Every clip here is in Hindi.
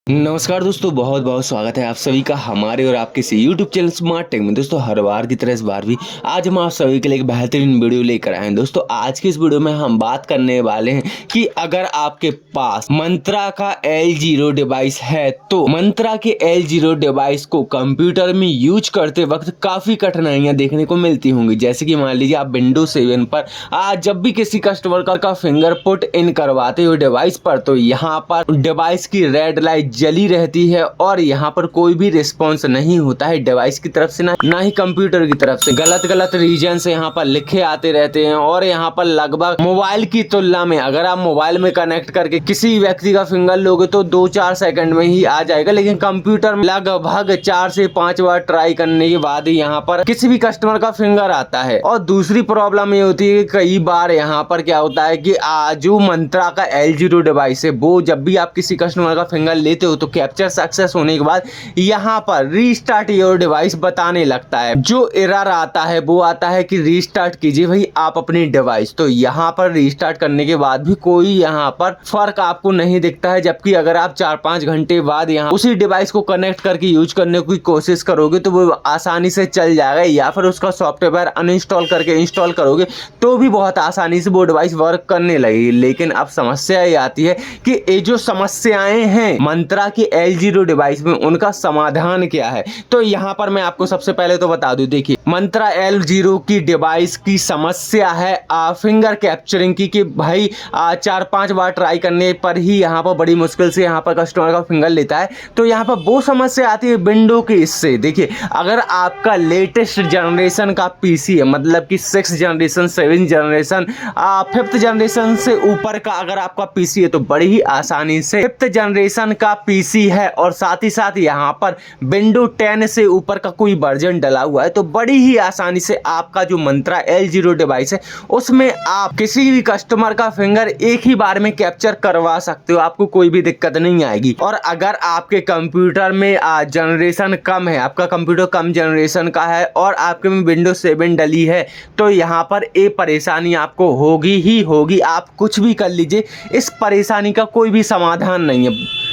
नमस्कार दोस्तों, बहुत बहुत स्वागत है आप सभी का हमारे और आपके से यूट्यूब चैनल स्मार्ट टेक में। दोस्तों हर बार की तरह इस बार भी आज हम आप सभी के लिए एक बेहतरीन वीडियो लेकर आए हैं। दोस्तों आज की इस वीडियो में हम बात करने वाले हैं कि अगर आपके पास मंत्रा का L0 डिवाइस है तो मंत्रा के L0 डिवाइस को कंप्यूटर में यूज करते वक्त काफ़ी कठिनाइयाँ देखने को मिलती होंगी। जैसे कि मान लीजिए आप विंडोज 7 पर आज जब भी किसी कस्टमर का फिंगर पुट इन करवाते हो डिवाइस पर, तो यहाँ पर डिवाइस की रेड लाइट जली रहती है और यहाँ पर कोई भी रिस्पॉन्स नहीं होता है डिवाइस की तरफ से, ना ही कंप्यूटर की तरफ से। गलत गलत रीजन से यहाँ पर लिखे आते रहते हैं और यहाँ पर लगभग मोबाइल की तुलना में अगर आप मोबाइल में कनेक्ट करके किसी व्यक्ति का फिंगर लोगे तो 2-4 सेकंड में ही आ जाएगा, लेकिन कंप्यूटर में लगभग 4 से 5 बार ट्राई करने के बाद ही यहाँ पर किसी भी कस्टमर का फिंगर आता है। और दूसरी प्रॉब्लम ये होती है कि कई बार यहाँ पर क्या होता है कि जो मंत्रा का L0 डिवाइस है वो जब भी आप किसी कस्टमर का फिंगर लेते हो तो कैप्चर सक्सेस होने के बाद यहाँ पर रीस्टार्ट योर डिवाइस बताने लगता है। जो एरर आता है वो आता है कि रीस्टार्ट कीजिए भाई आप अपनी डिवाइस। तो यहाँ पर रीस्टार्ट करने के बाद भी कोई यहाँ पर फर्क आपको नहीं दिखता है, जबकि अगर आप 4-5 घंटे बाद यहाँ उसी डिवाइस को कनेक्ट करके यूज करने की कोशिश करोगे तो वो आसानी से चल जाएगा, या फिर उसका सॉफ्टवेयर अनइंस्टॉल करके इंस्टॉल करोगे तो भी बहुत आसानी से वो डिवाइस वर्क करने लगेगी। लेकिन अब समस्या ये आती है कि ये जो समस्याएं हैं मंत्रा के L0 डिवाइस में उनका समाधान क्या है। तो यहाँ पर मैं आपको सबसे पहले तो बता दूं, देखिए मंत्रा L0 की डिवाइस की समस्या है फिंगर कैप्चरिंग की, कि भाई 4-5 बार ट्राई करने पर ही यहाँ पर बड़ी मुश्किल से यहाँ पर कस्टमर का फिंगर लेता है। तो यहाँ पर वो समस्या आती है विंडो के इससे। देखिए अगर आपका लेटेस्ट जनरेशन का पीसी है, मतलब कि 6th generation, 7th generation, 5th generation से ऊपर का अगर आपका पीसी है तो बड़ी ही आसानी से 5th जनरेशन का पीसी है और साथ ही साथ यहाँ पर विंडो 10 से ऊपर का कोई वर्जन डला हुआ है तो बड़ी ही आसानी से आपका जो मंत्रा L0 डिवाइस है उसमें आप किसी भी कस्टमर का फिंगर एक ही बार में कैप्चर करवा सकते हो, आपको कोई भी दिक्कत नहीं आएगी। और अगर आपके कंप्यूटर में जनरेशन कम है, आपका कंप्यूटर कम जनरेशन का है और आपके में विंडो 7 डली है तो यहाँ पर ये परेशानी आपको होगी ही होगी। आप कुछ भी कर लीजिए, इस परेशानी का कोई भी समाधान नहीं है।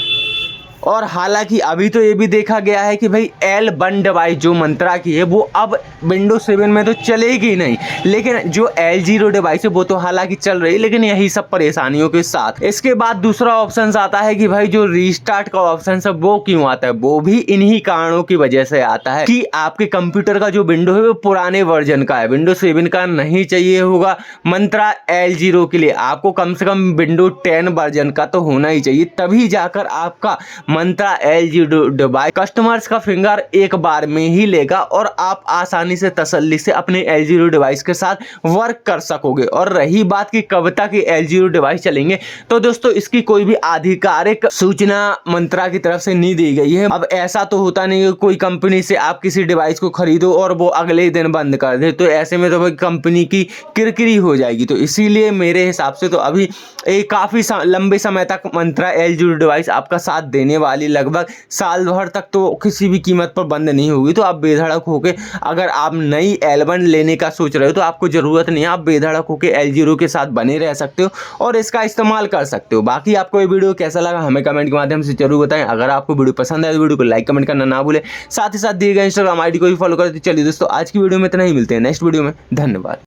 और हालांकि अभी तो ये भी देखा गया है कि भाई L1 डिवाइस जो मंत्रा की है वो अब विंडोज 7 में तो चलेगी नहीं, लेकिन जो L0 डिवाइस है वो तो हालांकि चल रही है, लेकिन यही सब परेशानियों के साथ। इसके बाद दूसरा ऑप्शन आता है कि भाई जो रीस्टार्ट का ऑप्शन है वो क्यों आता है, वो भी इन्हीं कारणों की वजह से आता है कि आपके कंप्यूटर का जो विंडो है वो पुराने वर्जन का है, विंडो 7 का नहीं चाहिए होगा। मंत्रा L0 के लिए आपको कम से कम विंडो 10 वर्जन का तो होना ही चाहिए, तभी जाकर आपका मंत्रा L0 डिवाइस कस्टमर्स का फिंगर एक बार में ही लेगा और आप आसानी से तसल्ली से अपने L0 डिवाइस के साथ वर्क कर सकोगे। और रही बात कि कब तक ये L0 डिवाइस चलेंगे, तो दोस्तों इसकी कोई भी आधिकारिक सूचना मंत्रा की तरफ से नहीं दी गई है। अब ऐसा तो होता नहीं है कोई कंपनी से आप किसी डिवाइस को खरीदो और वो अगले दिन बंद कर दे, तो ऐसे में तो भाई कंपनी की किरकिरी हो जाएगी। तो इसीलिए मेरे हिसाब से तो अभी काफी लंबे समय तक मंत्रा L0 डिवाइस आपका साथ देने वाली, लगभग साल भर तक तो किसी भी कीमत पर बंद नहीं होगी। तो आप बेधड़क होके अगर आप नई L1 लेने का सोच रहे हो तो आपको जरूरत नहीं है, आप बेधड़क होके L0 के साथ बने रह सकते हो और इसका इस्तेमाल कर सकते हो। बाकी आपको ये वीडियो कैसा लगा हमें कमेंट के माध्यम से जरूर बताएं। अगर आपको वीडियो पसंद आए तो वीडियो को लाइक कमेंट करना ना भूलें, साथ ही साथ दिए गए इंस्टाग्राम ID को भी फॉलो करें। चलिए दोस्तों आज की वीडियो में इतना ही, मिलते हैं नेक्स्ट वीडियो में। धन्यवाद।